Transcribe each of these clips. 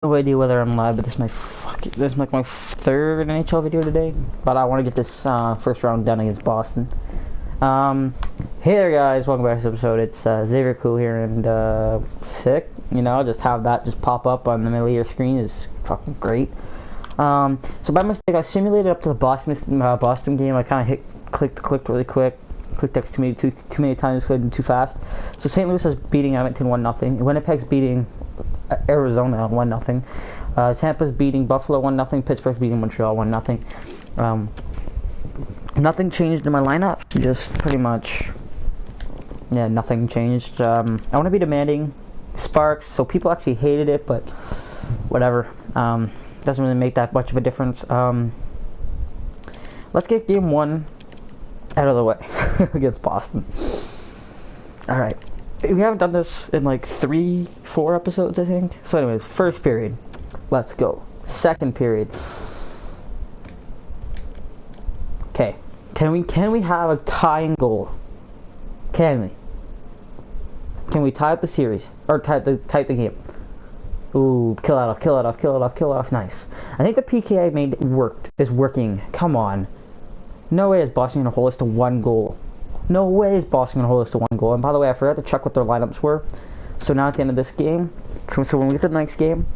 No idea whether I'm live, but this is like my third NHL video today. But I want to get this first round done against Boston. Hey there, guys! Welcome back to this episode. It's Xavier Cool here, and sick. You know, just have that just pop up on the middle of your screen is fucking great. So by mistake, I simulated up to the Boston game. I kind of clicked really quick. Clicked X too many times, couldn't too fast. So St. Louis is beating Edmonton 1-0. Winnipeg's beating Arizona 1-0. Tampa's beating Buffalo 1-0. Pittsburgh's beating Montreal 1-0. Nothing changed in my lineup. Just pretty much, yeah, nothing changed. I want to be demanding Sparks, so people actually hated it, but whatever. Doesn't really make that much of a difference. Let's get game one out of the way against Boston. Alright. We haven't done this in like 3-4 episodes, I think. So anyways, first period. Let's go. Second period. Okay. Can we have a tying goal? Can we? Can we tie up the series? Or tie the game? Ooh, kill it off. Nice. I think the PK I made is working. Come on. No way is Boston going to hold us to one goal. No way is Boston going to hold us to one goal. And by the way, I forgot to check what their lineups were. So now at the end of this game, so when we get to the next game,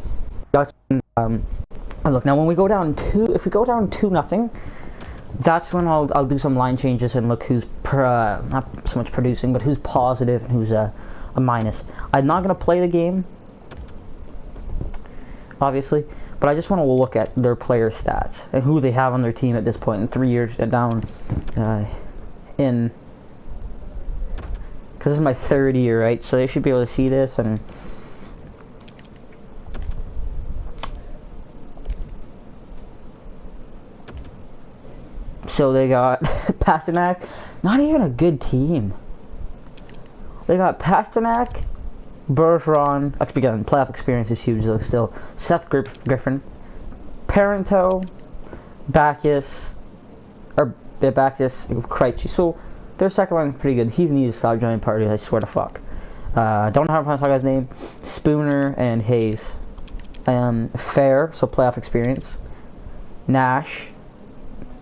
look, now when we go down if we go down 2-0, that's when I'll do some line changes and look who's not so much producing, but who's positive and who's a minus. I'm not going to play the game, obviously, but I just want to look at their player stats and who they have on their team at this point in 3 years down in, because this is my third year, right? So they should be able to see this. And so they got Pastrnak, not even a good team. They got Pastrnak, Bergeron, actually again, playoff experience is huge though still. Seth Griffin, Parento, Bacchus, Krejci. So their second line is pretty good. He needs to stop joining parties, I swear to fuck. Don't know how to pronounce that guy's name. Spooner and Hayes. Fair, so playoff experience. Nash.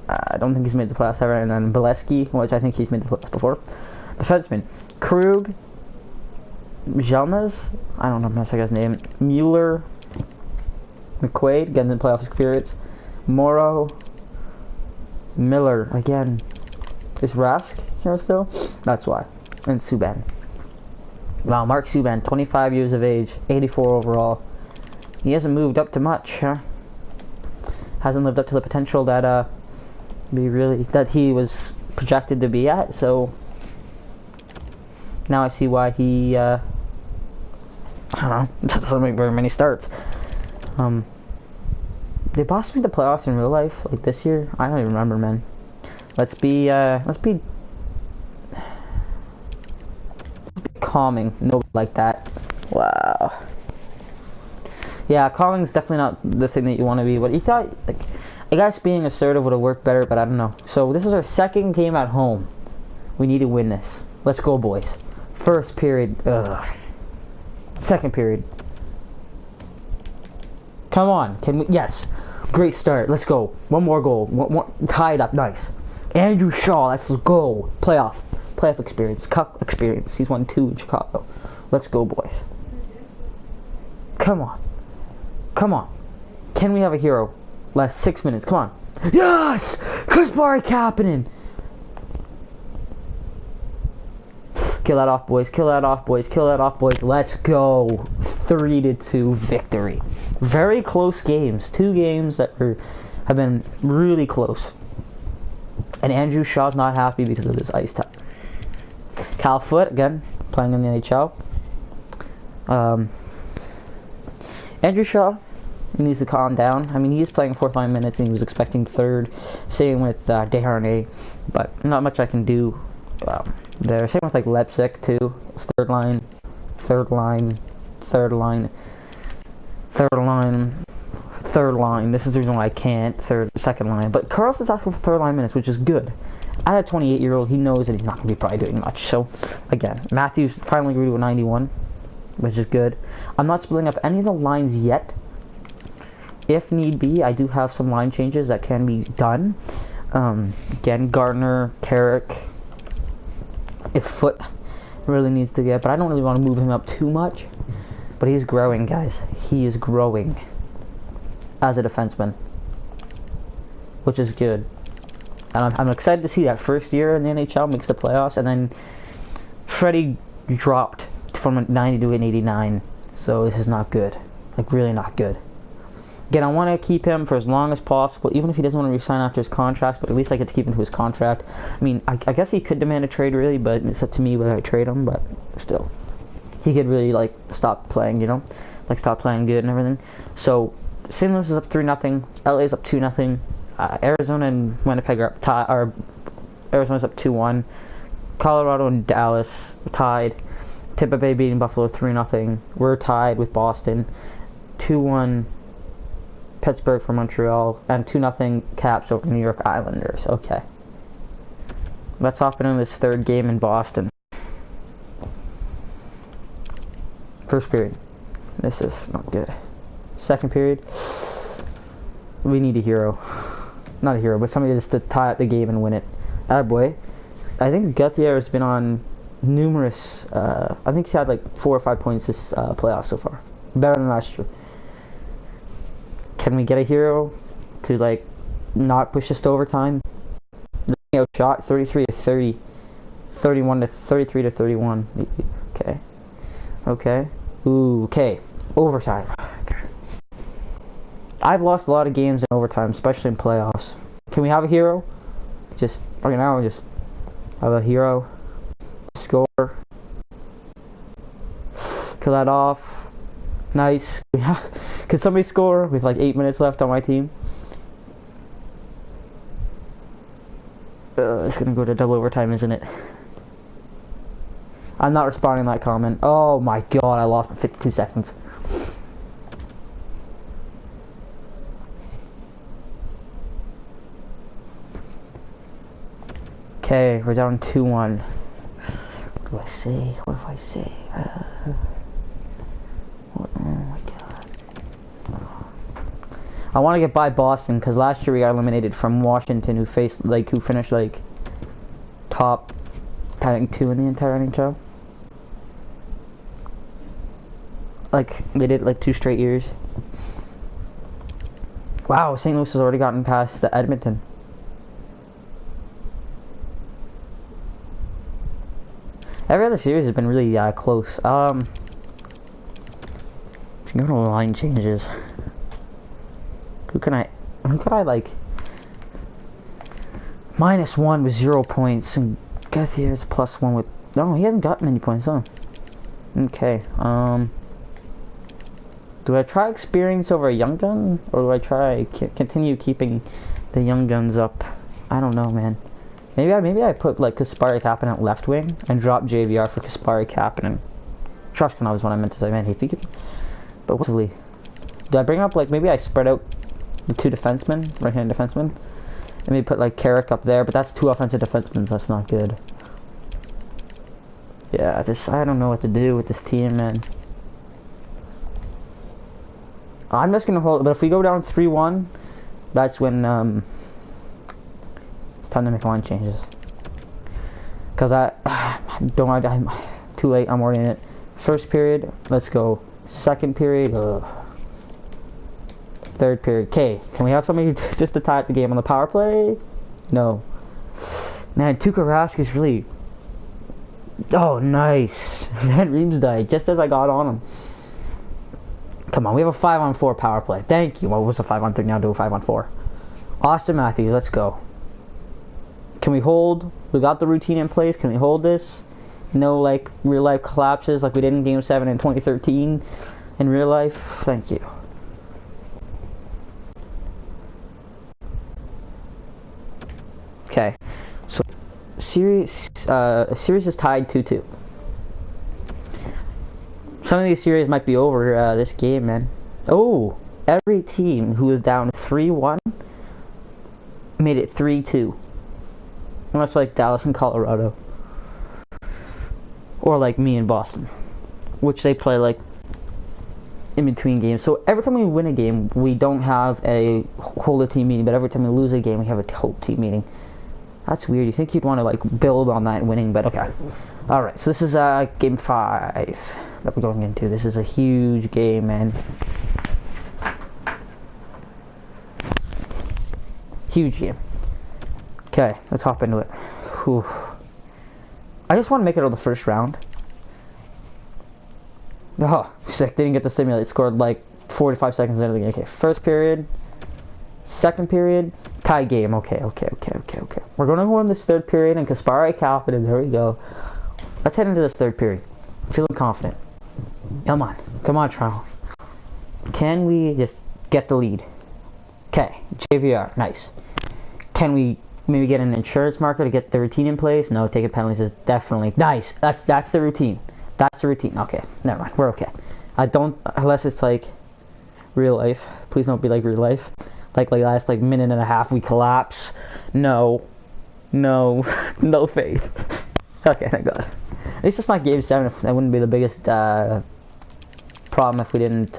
I don't think he's made the playoffs ever. And then Bolesky, which I think he's made the playoffs before. Defenseman. Krug. Jelmez, I don't know how to say his name. Mueller, McQuaid, getting the playoff experience. Morrow, Miller, again. Is Rask here still? That's why. And Subban. Wow, Mark Subban, 25 years of age, 84 overall. He hasn't moved up to much, huh? Hasn't lived up to the potential that he was projected to be at, so now I see why he I don't know, doesn't make very many starts. Did Boston make the playoffs in real life, like this year? I don't even remember, man. Let's be calming. Nobody like that. Wow. Yeah, calming's definitely not the thing that you want to be, but he thought, like, I guess being assertive would have worked better, but I don't know. So this is our second game at home. We need to win this. Let's go, boys. First period. Ugh. Second period. Come on. Can we? Yes. Great start. Let's go. One more goal. One, tie it up. Nice. Andrew Shaw. Let's go. Playoff experience. Cup experience. He's won 2 in Chicago. Let's go, boys. Come on. Can we have a hero? Last 6 minutes. Come on. Yes! Kasperi Kapanen! Kill that off, boys. Let's go. 3-2 victory. Very close games. 2 games that have been really close. And Andrew Shaw's not happy because of this ice time. Cal Foote, again, playing in the NHL. Andrew Shaw needs to calm down. I mean, he's playing 4th line minutes and he was expecting 3rd. Same with Desharnais, but not much I can do there. Same with like Leipzig too. It's third line. This is the reason why I can't. Second line. But Carlson's asking for 3rd line minutes, which is good. At a 28-year-old, he knows that he's not going to be probably doing much. So, again, Matthews finally grew to a 91. which is good. I'm not splitting up any of the lines yet, if need be, I do have some line changes that can be done. Again, Gardner, Carrick, if Foot really needs to get, but I don't really want to move him up too much. But he's growing, guys. He is growing as a defenseman, which is good. And I'm excited to see that first year in the NHL makes the playoffs, and then Freddie dropped from a 90 to an 89, so this is not good. Like, really not good. Again, I want to keep him for as long as possible, even if he doesn't want to resign after his contract, but at least I get to keep him to his contract. I mean, I guess he could demand a trade, really, but it's up to me whether I trade him, but still. He could really, like, stop playing, you know? Like, stop playing good and everything. So, St. Louis is up 3-0. LA is up 2-0. Arizona and Winnipeg are up Arizona's up 2-1. Colorado and Dallas tied. Tampa Bay beating Buffalo 3-0. We're tied with Boston. 2-1 Pittsburgh for Montreal. And 2-0 Caps over New York Islanders. Okay. Let's hop into this third game in Boston. First period. This is not good. Second period. We need a hero. Not a hero, but somebody just to tie up the game and win it. Attaboy. I think Gauthier has been on numerous, I think he's had like 4 or 5 points this playoff so far. Better than last year. Can we get a hero to like not push us to overtime? Outshot 33 to 30. 31 to 33 to 31. Okay. Okay. Ooh, okay. Overtime. I've lost a lot of games in overtime, especially in playoffs. Can we have a hero? Just, okay, now we just have a hero. Score. Kill that off. Nice. Can somebody score with like 8 minutes left on my team? It's gonna go to double overtime, isn't it? I'm not responding to that comment. Oh my god, I lost 52 seconds. Okay, we're down 2-1. What do I say? What do I say? Oh my god. I want to get by Boston because last year we got eliminated from Washington, who finished like top, I think 2 in the entire NHL. Like they did like 2 straight years. Wow, St. Louis has already gotten past the Edmonton. Every other series has been really close. Go to line changes. Who can I like? -1 with 0 points, and Gauthier's +1 with. No, he hasn't gotten any points, huh? Okay. Do I try experience over a young gun, or do I try continue keeping the young guns up? I don't know, man. Maybe I put like Kasperi Kapanen at left wing and drop JVR for Kasperi Kapanen. Troshkinov is what I meant to say, man. But hopefully, do I bring up like maybe I spread out the 2 defensemen, right-hand defensemen, and maybe put like Carrick up there? But that's 2 offensive defensemen. So that's not good. Yeah, I don't know what to do with this team, man. I'm just gonna hold. But if we go down 3-1, that's when time to make line changes, because I'm too late. I'm already in it. First period, let's go. Second period, third period. Okay, can we have somebody just to tie up the game on the power play? No, man. Tuukka Rask is really. Oh, nice. Van Riemsdyk, just as I got on him. Come on, we have a 5-on-4 power play. Thank you. What was a 5-on-3 now to a 5-on-4? Austin Matthews, let's go. Can we hold? We got the routine in place. Can we hold this? No, like, real-life collapses like we did in Game 7 in 2013 in real life? Thank you. Okay. So, series is tied 2-2. Some of these series might be over this game, man. Oh! Every team who was down 3-1 made it 3-2. Unless like Dallas and Colorado. Or like me in Boston. Which they play like in between games. So every time we win a game, we don't have a whole team meeting, but every time we lose a game, we have a whole team meeting. That's weird. You think you'd want to like build on that winning, but okay. All right, so this is game 5 that we're going into. This is a huge game, man. Huge game. Okay, let's hop into it. Whew. I just want to make it out of the first round. Oh, sick. Didn't get to simulate. Scored like 45 seconds into the game. Okay, first period. Second period. Tie game. Okay. We're going to go in this third period, and Kasperi Kapanen, there we go. Let's head into this third period. I'm feeling confident. Come on, Toronto. Can we just get the lead? Okay, JVR, nice. Can we maybe get an insurance marker to get the routine in place? No, taking penalties is definitely nice. That's the routine. That's the routine. Okay, never mind. We're okay. I don't, unless it's like real life. Please don't be like real life. Like last like minute and a half we collapse. No faith. Okay, thank God. At least it's not game 7. That wouldn't be the biggest problem if we didn't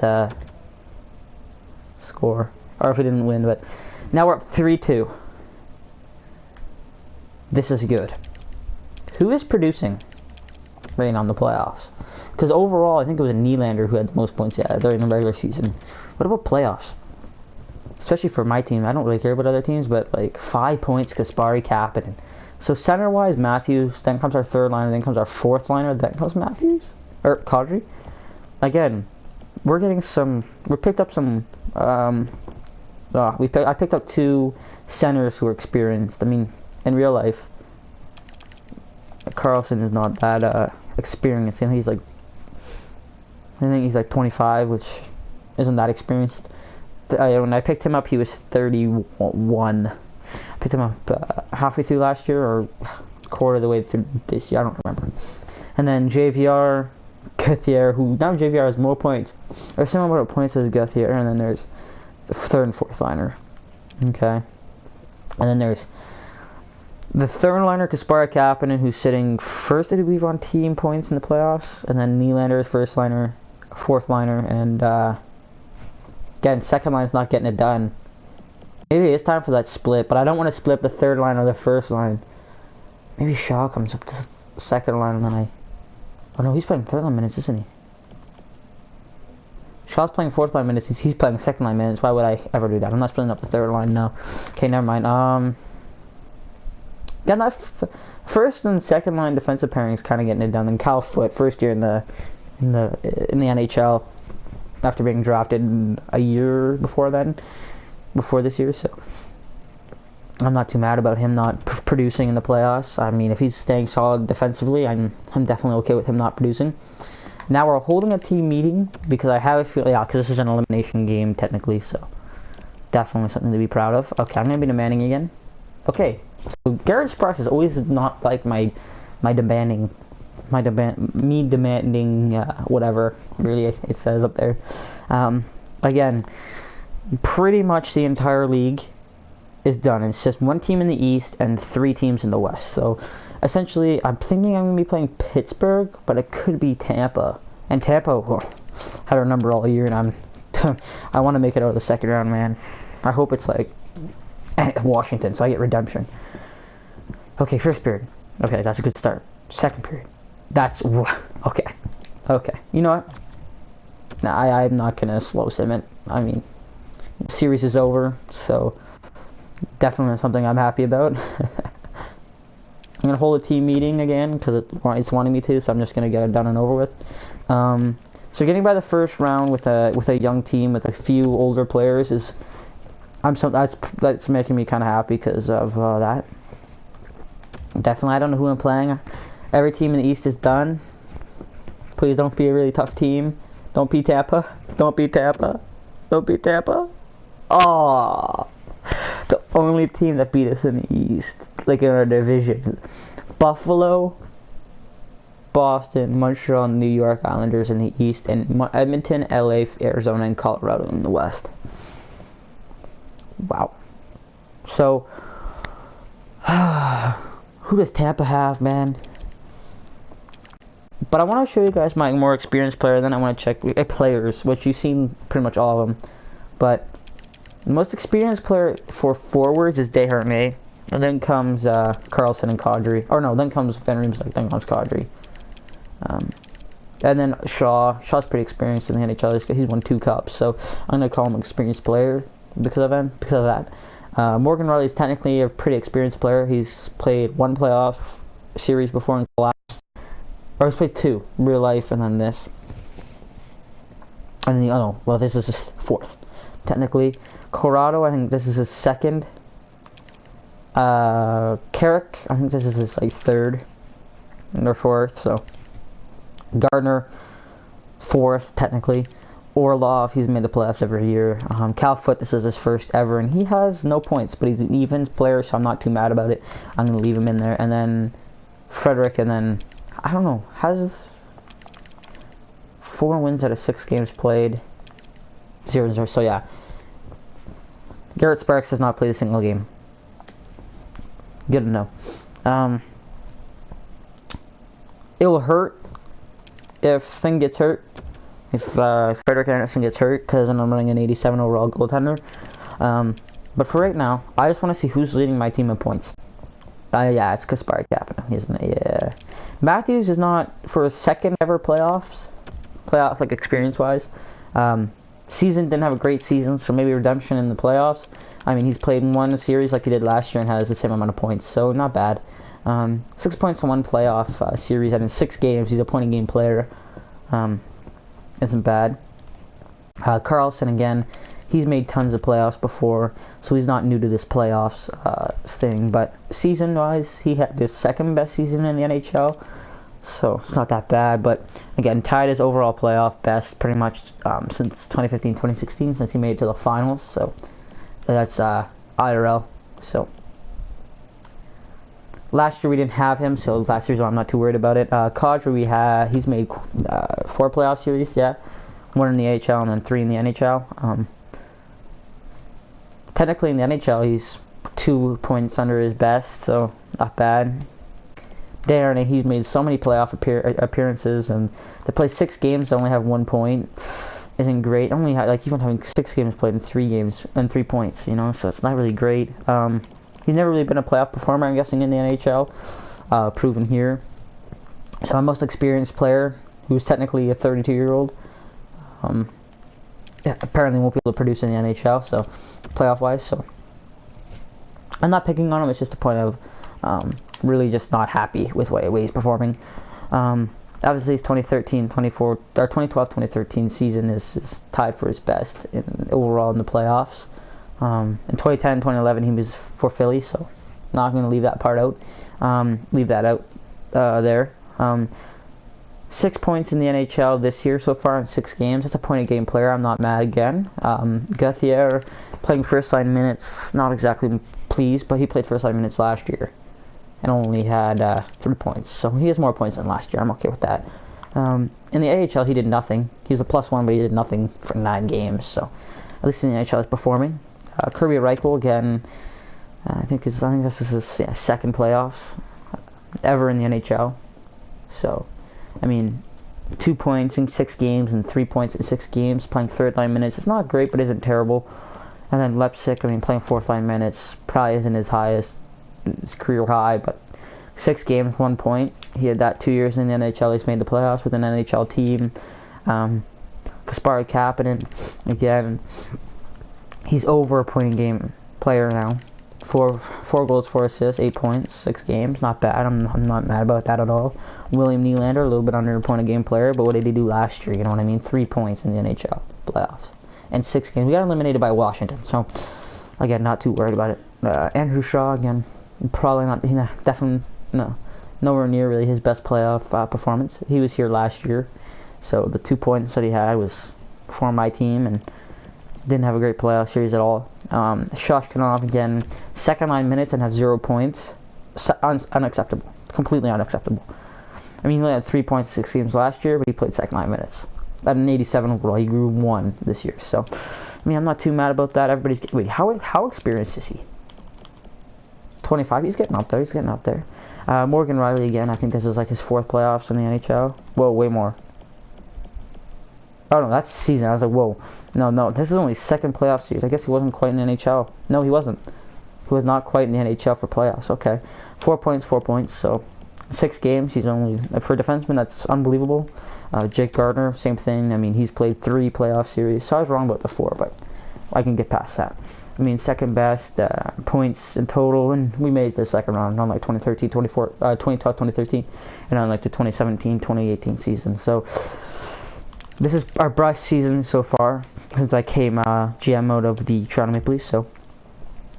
score, or if we didn't win. But now we're up 3-2. This is good. Who is producing right now in the playoffs? Because overall, I think it was a Nylander who had the most points during the regular season. What about playoffs? Especially for my team. I don't really care about other teams, but like 5 points, Kasperi Kapanen. So center-wise, Matthews, then comes our third liner, then comes our fourth liner, then comes Matthews? Or Kadri? Again, we picked up some, I picked up 2 centers who are experienced. I mean, in real life, Carlson is not that experienced. I think he's like 25, which isn't that experienced. When I picked him up, he was 31. I picked him up halfway through last year, or quarter of the way through this year. I don't remember. And then JVR, Gauthier, who now JVR has more points, or similar amount of points as Gauthier. And then there's the third and fourth liner. Okay. And then there's the third liner, Kasperi Kapanen, who's sitting first, I believe, on team points in the playoffs. And then Nylander, first liner, fourth liner, and again, second line's not getting it done. Maybe it's time for that split, but I don't want to split the third line or the first line. Maybe Shaw comes up to the second line, and then oh no, he's playing third line minutes, isn't he? Shaw's playing fourth line minutes, he's playing second line minutes. Why would I ever do that? I'm not splitting up the third line, no. Okay, never mind. Yeah, that first and second line defensive pairing is kind of getting it done. And Cal Foote, first year in the NHL, after being drafted a year before this year, so I'm not too mad about him not producing in the playoffs. I mean, if he's staying solid defensively, I'm definitely okay with him not producing. Now we're holding a team meeting because I have a feeling, because this is an elimination game technically, so definitely something to be proud of. Okay, I'm gonna be demanding again. Okay, so Garrett Sparks is always not like me demanding whatever really it says up there. Again, pretty much the entire league is done. It's just 1 team in the East and 3 teams in the West. So essentially, I'm thinking I'm gonna be playing Pittsburgh, but it could be Tampa. And Tampa had our number all year, and I want to make it out of the second round, man. I hope it's like Washington, so I get redemption. Okay, first period. Okay, that's a good start. Second period. That's okay. Okay, you know what? Nah, I'm not gonna slow sim it. I mean, the series is over, so definitely something I'm happy about. I'm gonna hold a team meeting again because it's wanting me to, so I'm just gonna get it done and over with. So getting by the first round with a young team with a few older players that's making me kind of happy because of that. Definitely, I don't know who I'm playing. Every team in the East is done. Please don't be a really tough team. Don't be Tampa. Don't be Tampa. Don't be Tampa. Oh, the only team that beat us in the East, like in our division. Buffalo, Boston, Montreal, New York Islanders in the East, and Edmonton, LA, Arizona, and Colorado in the West. Wow. So, who does Tampa have, man? But I want to show you guys my more experienced player, then I want to check players, which you've seen pretty much all of them. But the most experienced player for forwards is Desharnais, and then comes Carlson and Kadri. Or no, then comes Van Riemsdyk, then comes Kadri. And then Shaw. Shaw's pretty experienced in the NHL. He's won 2 cups, so I'm going to call him an experienced player because of that. Morgan Rielly is technically a pretty experienced player. He's played 1 playoff series before and collapsed. Or he's played 2, real life, and then this. And then, this is his 4th, technically. Corrado, I think this is his 2nd. Carrick, I think this is his 3rd or 4th, so. Gardner, 4th, technically. Orlov, he's made the playoffs every year. Cal Foote, this is his 1st ever, and he has no points, but he's an evens player, so I'm not too mad about it. I'm going to leave him in there. And then Frederick, and then, I don't know, has 4 wins out of 6 games played. 0-0, so yeah. Garrett Sparks has not played a single game. Good to know. It will hurt if Thing gets hurt, if Frederik Andersen gets hurt, because I'm running an 87 overall goaltender. But for right now, I just want to see who's leading my team in points. Yeah, it's Kasperi Kapanen, isn't it? Yeah. Matthews is not for his 2nd ever playoff like experience-wise. Season didn't have a great season, so maybe redemption in the playoffs. I mean, he's played in 1 series like he did last year and has the same amount of points, so not bad. 6 points in 1 playoff series, and in 6 games, he's a point-a-game player. Isn't bad. Carlson, again, he's made tons of playoffs before, so he's not new to this playoffs thing. But season-wise, he had his 2nd best season in the NHL, so it's not that bad. But again, tied his overall playoff best pretty much since 2015-2016, since he made it to the finals. So that's IRL. So. Last year we didn't have him, so last year's I'm not too worried about it. Kadri, he's made 4 playoff series, yeah. 1 in the AHL and then 3 in the NHL. Technically in the NHL he's 2 points under his best, so not bad. Desharnais, he's made so many playoff appearances, and to play 6 games to only have 1 point isn't great. Only even having 6 games played in 3 games and 3 points, you know, so it's not really great. He's never really been a playoff performer, I'm guessing, in the NHL. Proven here. So my most experienced player, who's technically a 32-year-old, apparently won't be able to produce in the NHL, so playoff-wise. So I'm not picking on him. It's just a point of really just not happy with the way he's performing. Obviously, his 2012-2013 season is tied for his best overall in the playoffs. In 2010-2011 he was for Philly, so not going to leave that part out. Leave that out there. 6 points in the NHL this year so far in 6 games. That's a point-a-game player. I'm not mad again. Gauthier playing first-line minutes, not exactly pleased, but he played first-line minutes last year and only had 3 points. So he has more points than last year. I'm okay with that. In the AHL he did nothing. He was a +1, but he did nothing for 9 games. So at least in the NHL he's performing. Kirby Reichel, again, I think this is his 2nd playoffs ever in the NHL. So, I mean, 2 points in 6 games and 3 points in 6 games, playing 3rd-line minutes. It's not great, but isn't terrible. And then Lepsic, I mean, playing 4th-line minutes, probably isn't his his career high, but 6 games, 1 point. He had that 2 years in the NHL. He's made the playoffs with an NHL team. Kasperi Kapanen, again, he's over a point-a-game player now. 4 goals, 4 assists, 8 points, 6 games. Not bad. I'm not mad about that at all. William Nylander, a little bit under a point-a-game player, but what did he do last year? You know what I mean? 3 points in the NHL playoffs and 6 games. We got eliminated by Washington, so again, not too worried about it. Andrew Shaw, again, probably not. Definitely nowhere near really his best playoff performance. He was here last year, so the 2 points that he had was for my team and. Didn't have a great playoff series at all. Shoshkanov, again, 2nd-line minutes and have 0 points. Unacceptable. Completely unacceptable. I mean, he only had 3 points in 6 games last year, but he played 2nd-line minutes. At an 87 overall, he grew 1 this year. So, I mean, I'm not too mad about that. Wait, how experienced is he? 25. He's getting up there. He's getting up there. Morgan Riley again. I think this is like his 4th playoffs in the NHL. Whoa, way more. Oh no, that's season. I was like, whoa. No, this is only 2nd playoff series. I guess he wasn't quite in the NHL. No, he wasn't. He was not quite in the NHL for playoffs. Okay, 4 points. So 6 games. He's only, for a defenseman, that's unbelievable. Jake Gardner, same thing. I mean, he's played 3 playoff series. So I was wrong about the 4, but I can get past that. I mean, 2nd best points in total, and we made the 2nd round on like 2012, 2013, and on like the 2017, 2018 season. So this is our best season so far since I came GM out of the Toronto Maple Leafs. So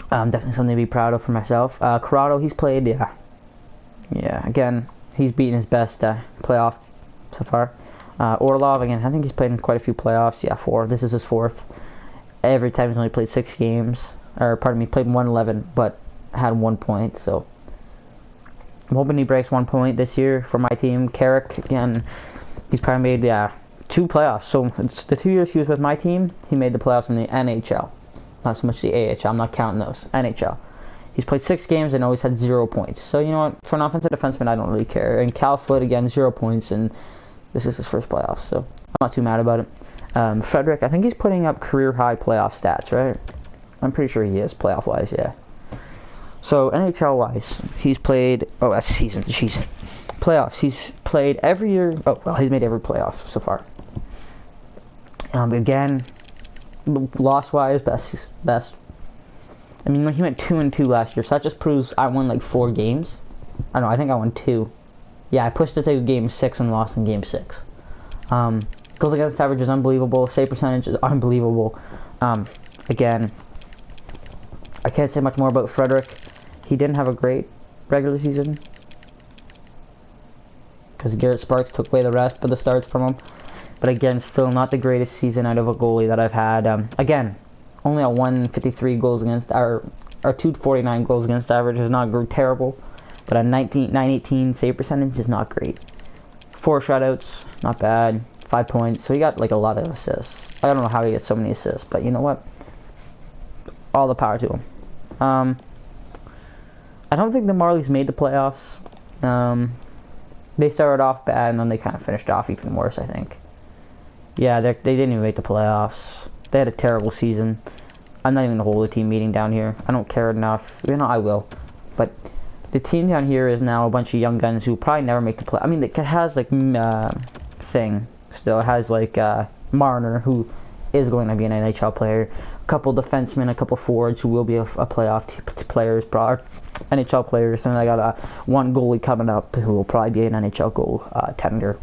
definitely something to be proud of for myself. Corrado, he's played, yeah. Again, he's beaten his best playoff so far. Orlov, again, I think he's played in quite a few playoffs. Yeah, 4. This is his 4th. Every time he's only played 6 games, or pardon me, played 111, but had 1 point. So I'm hoping he breaks 1 point this year for my team. Carrick, again, he's probably made 2 playoffs. So it's the 2 years he was with my team, he made the playoffs in the NHL, not so much the AHL. I'm not counting those. NHL. He's played 6 games and always had 0 points. So you know what? For an offensive defenseman, I don't really care. And Cal Foote, again, 0 points, and this is his 1st playoffs. So I'm not too mad about it. Frederick, I think he's putting up career-high playoff stats, right? I'm pretty sure he is, playoff-wise, yeah. So, NHL-wise, he's played... Oh, that's season. Jeez. Playoffs. He's played every year... Oh, well, he's made every playoff so far. Again, loss-wise, best. I mean, he went 2-2 last year, so that just proves I won, like, 4 games. I don't know, I think I won 2. Yeah, I pushed it to game 6 and lost in game 6. Goals against average is unbelievable. Save percentage is unbelievable. Again, I can't say much more about Frederick. He didn't have a great regular season because Garrett Sparks took away the rest of the starts from him. But again, still not the greatest season out of a goalie that I've had. Again, only a 153 goals against, or 249 goals against average is not terrible. But a 918 save percentage is not great. 4 shutouts, not bad. 5 points, so he got like a lot of assists. I don't know how he gets so many assists, but you know what? All the power to him. I don't think the Marlies made the playoffs. They started off bad, and then they kind of finished off even worse, I think. Yeah, they didn't even make the playoffs. They had a terrible season. I'm not even going to hold a team meeting down here. I don't care enough. You know, I will. But the team down here is now a bunch of young guns who probably never make the play. I mean, it has like still has like Marner, who is going to be an NHL player, a couple defensemen, a couple forwards who will be a playoff players, NHL players, and I got one goalie coming up who will probably be an NHL goal tender.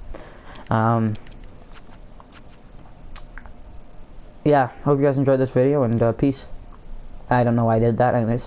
Yeah, hope you guys enjoyed this video, and peace. I don't know why I did that, anyways.